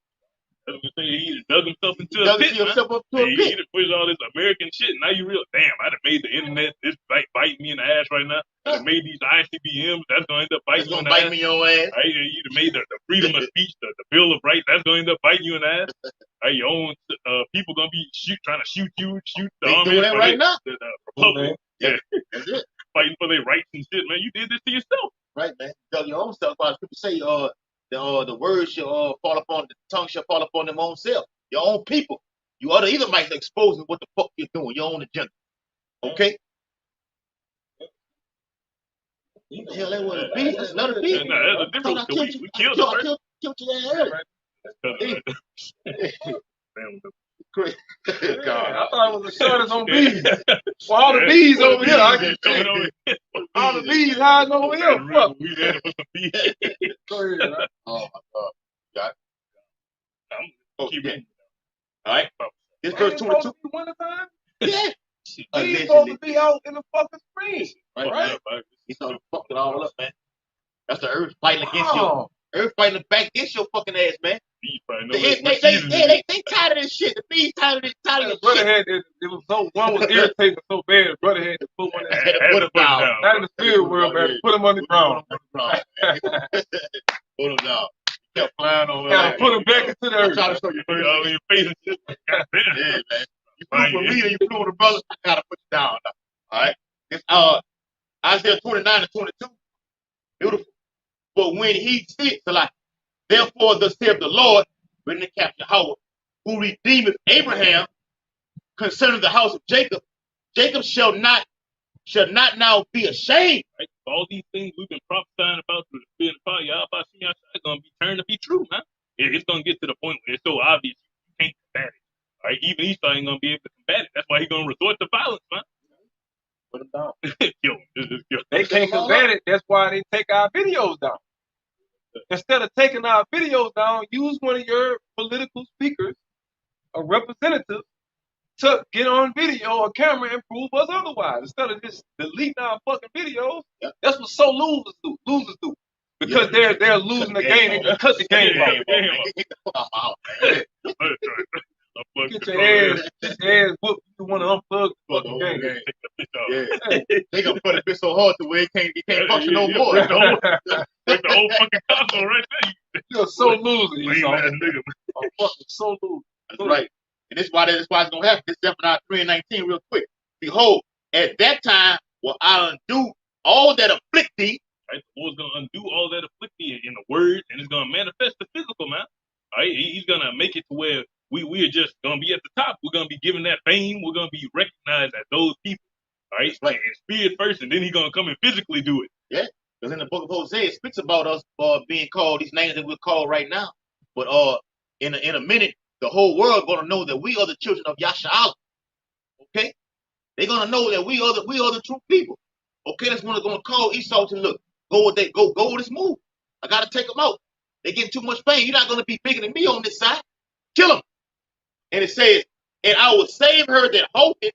That's what he dug himself into a Dug pit, himself up to a He pit. done pushed all this American shit. Now you realize, damn, I done made the internet. This biting me in the ass right now. I done made these ICBMs. That's gonna end up biting you in the ass. Me in your ass. Right? You done made the freedom of speech, the Bill of Rights. That's gonna end up biting you in the ass. Right? Your own people gonna be trying to shoot you, shoot the They army. doing that right now. The Republic. Yeah, that's it. Fighting for their rights and shit, man. You did this to yourself. Right, man. You dug your own self. People say the words shall fall upon the tongue shall fall upon them own self. Your own people. You ought to either might exposing what the fuck you're doing, your own agenda. Okay? Hell, that was a beast. That's another beast. That's a difference. We killed the person. Killed your ass. God, I thought it was a shortage on bees. Well, all the bees over here. I can see all the bees hiding over here. Fuck. We had to put some bees. Go ahead, man. Oh my God. Got it. I'm keep reading. All right. This verse 22. Wintertime? Yeah. Bees supposed to be out in the fucking spring. Right. He's gonna fuck it all up, man. That's the earth fighting against you. Earth fighting back against your fucking ass, man. Bees probably know They tired of this shit. The bees tired of this Brother shit. had it was so one was irritating so bad. Brother had to put one in. Had to put him down. Not in the spirit world, man. Put him on the ground. Put him down. He kept flying over Gotta put him back into the I'm earth. trying to show you. all in your face and shit. Yeah, man. You flew for me and you flew with a brother. I gotta put you down now. All right. It's Isaiah 29 and 22. Beautiful. But when he speaks, like, therefore thus saith the Lord, written in Captain Howard, who redeemeth Abraham concerning the house of Jacob, Jacob shall not now be ashamed. Right? All these things we've been prophesying about through the spirit of fire, y'all about to see outside gonna be turned to be true, man. It's gonna get to the point where it's so obvious you can't combat it. All right? Even Esau ain't gonna be able to combat it. That's why he's gonna resort to violence, man. Put him down. Kill him. Just kill him. They can't combat it. That's why they take our videos down. Instead of taking our videos down, use one of your political speakers, a representative, to get on video or camera and prove us otherwise. Instead of just deleting our fucking videos, that's what losers do. Because they're losing the game, they just cut the game off. Get your ass whooped. You want to unplug the fucking game. Yeah. They gonna put it so hard to where it can't function no more. Break the whole fucking console right there. You're so loser, you Lame know. ass nigga. I'm fucking so loser. That's right. And that's why it's gonna happen. This Zephaniah 3 and 19 real quick. Behold, at that time will I undo all that afflict thee. Right? The Lord's gonna undo all that afflict thee in the word, and it's gonna manifest the physical, man. All right? He's gonna make it to where we are just gonna be at the top. We're gonna be given that fame. We're gonna be recognized as those people. All right? Like in spirit first, and then he's gonna come and physically do it. Yeah. Because in the book of Hosea, it speaks about us being called these names that we're called right now. But in a minute, the whole world gonna know that we are the children of Yasha'Allah. Okay? They're gonna know that we are the true people. Okay, that's when they're gonna call Esau to look. Go with this move. I gotta take them out. They getting too much pain. You're not gonna be bigger than me on this side. Kill them. And it says, and I will save her that halted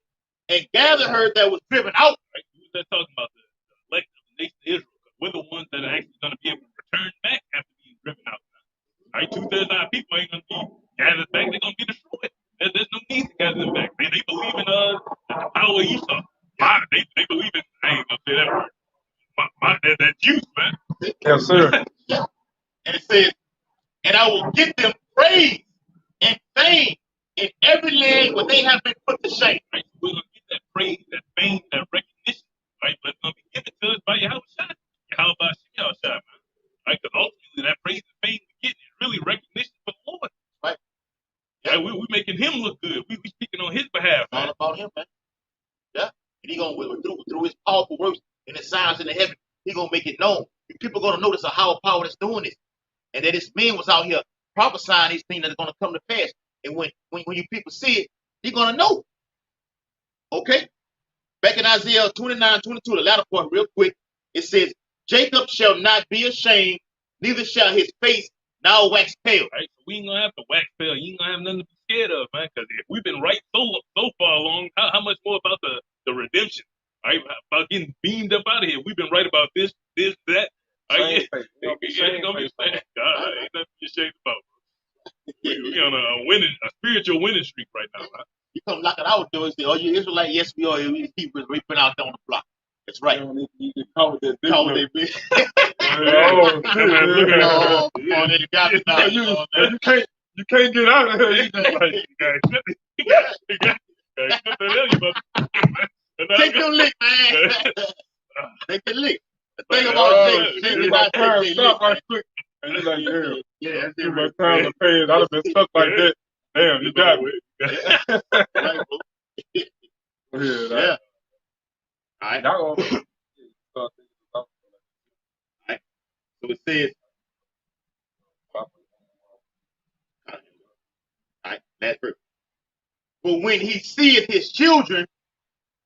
and gather her that was driven out. Right? Who's that talking about? The elect of the nation of Israel. We're the ones that are actually gonna be able to return back after being driven out. All right, 2/3 of our people ain't gonna be gathered back. They're gonna be destroyed. There's no need to gather them back. They believe in the power of Esau. They believe in, I ain't gonna say that word. That juice, man. Yes, sir. Yeah. And it says, and I will give them praise and fame in every land where they have been put to shame. Right? We're gonna get that praise, that fame, that recognition, right? But it's gonna be given to us by Yahushua. Yahushua, man. Right? Because ultimately that praise and fame we're getting is really recognition for the Lord. Right. Yeah, we're making him look good. We speaking on his behalf, man. All about him, man. Yeah. And he gonna through his powerful works and the signs in the heaven, he gonna make it known. People gonna notice a higher power that's doing this. And that this man was out here prophesying these things that are gonna come to pass. And when you people see it, you're gonna know. Okay? Back in Isaiah 29:22, the latter part, real quick, it says, Jacob shall not be ashamed, neither shall his face now wax pale. Right? So we ain't gonna have to wax pale. You ain't gonna have nothing to be scared of, man. Because if we've been right so far along, how much more about the redemption? Right? About getting beamed up out of here. We've been right about this, that. Right? It's gonna be sad. God, ain't nothing to be ashamed about. We on a I would do it. Say, "Oh, you Israelite? Yes, we are. He was raping out there on the block." That's right. You get caught with that dick. Call that bitch. Oh, shit, man. Oh, come on, they got me now. You can't get out of here. You just like, take your lick, man. Take the lick. The thing about Jake is not time take stop lick. right quick. And you're like, damn. Yeah, that's Too it. much time to pay. I'd have been stuck like that. Damn, you got me. Right, bro. Yeah. All right. Y'all gonna All right. So it says, all right, last verse. But when he seeth his children,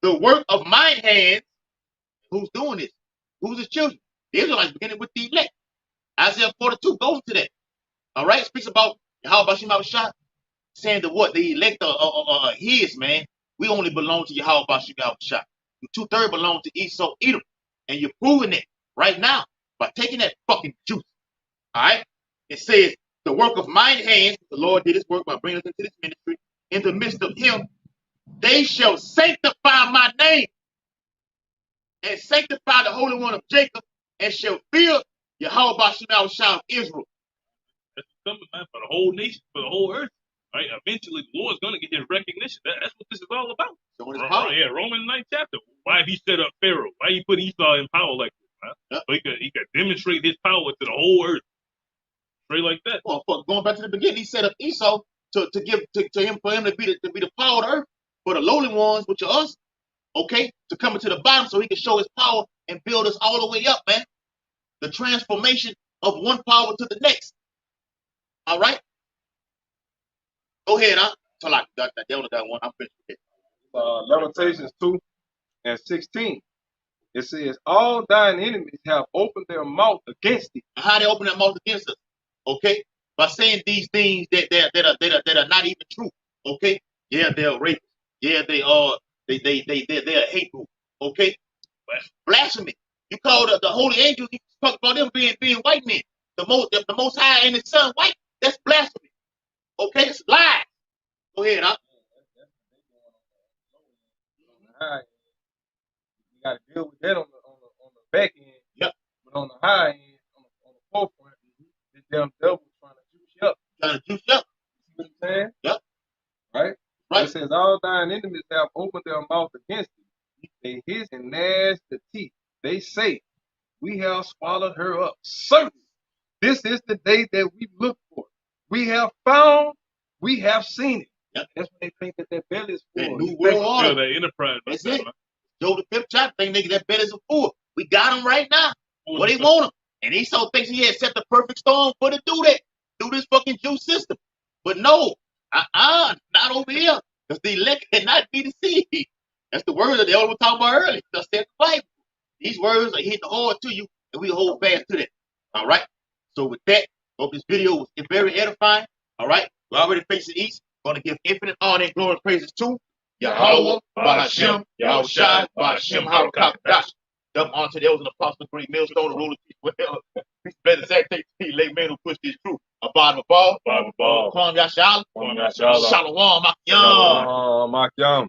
the work of my hands, who's doing this? Who's his children? The Israelites beginning with the elect. Isaiah 42 goes to that. All right, speaks about how about Shemashah, saying that what the elect are his, man. We only belong to Yahweh Shemashah. 2/3 belong to Esau, Edom, and you're proving it right now by taking that fucking juice. All right, it says the work of mine hands. The Lord did His work by bringing us into this ministry. In the midst of Him, they shall sanctify my name and sanctify the Holy One of Jacob, and shall fear Yahweh Shemashah of Israel. That's coming, man, for the whole nation, for the whole earth. Right? Eventually, the Lord's going to get his recognition. That's what this is all about. Yeah, Romans 9th chapter. Why he set up Pharaoh? Why he put Esau in power like this? Man? Yep. So he could demonstrate his power to the whole earth. Straight like that. Well, going back to the beginning, he set up Esau to give to him for him to be the power of the earth for the lowly ones, which are us. Okay, to come into the bottom so he can show his power and build us all the way up, man. The transformation of one power to the next. All right. Go ahead, huh? Tell I got that. They only got one. I'm finished with it. Lamentations 2:16. It says, all thine enemies have opened their mouth against thee. How they open their mouth against us? Okay, by saying these things that are not even true. Okay, yeah, they're rapists. Yeah, they're hateful. Okay, blasphemy. You call the holy angels. You talk about them being white men. The most high and his son white. That's blasphemy. Okay, it's lies. Go ahead, huh? You got to deal with that on the back end. Yep. But on the high end, on the forefront, this damn devil trying to juice you up. Trying to juice you up. You see what I'm saying? Yep. Right? It says, all thine enemies have opened their mouth against thee. They hiss and gnash the teeth. They say, we have swallowed her up. Certainly, this is the day that we look for. We have found, we have seen it. Yep. That's what they think that belly is for. That new world order. That enterprise. That's it. Job the 5th chapter think nigga that belly's a fool. We got him right now. What they want him. And Esau thinks he had set the perfect storm for to do that. Do this fucking Jew system. But no. Not over here. Because the elect cannot be deceived. That's the word that they always talking about earlier. Just said the Bible. These words are hitting hard to you, and we hold fast to that. All right. So with that, hope this video was very edifying. All right. We're already facing east. Going to give infinite honor and glory and praises to Yahweh, Ba'ashem, Yahweh Shai, Ba'ashem, Harakakadash. Dump onto those in the apostle, great millstone, the ruler, well, better sanctify, late man who pushed this truth. Abad Mabal, Kwam Yashal, Shalom, Makyam. Makyam.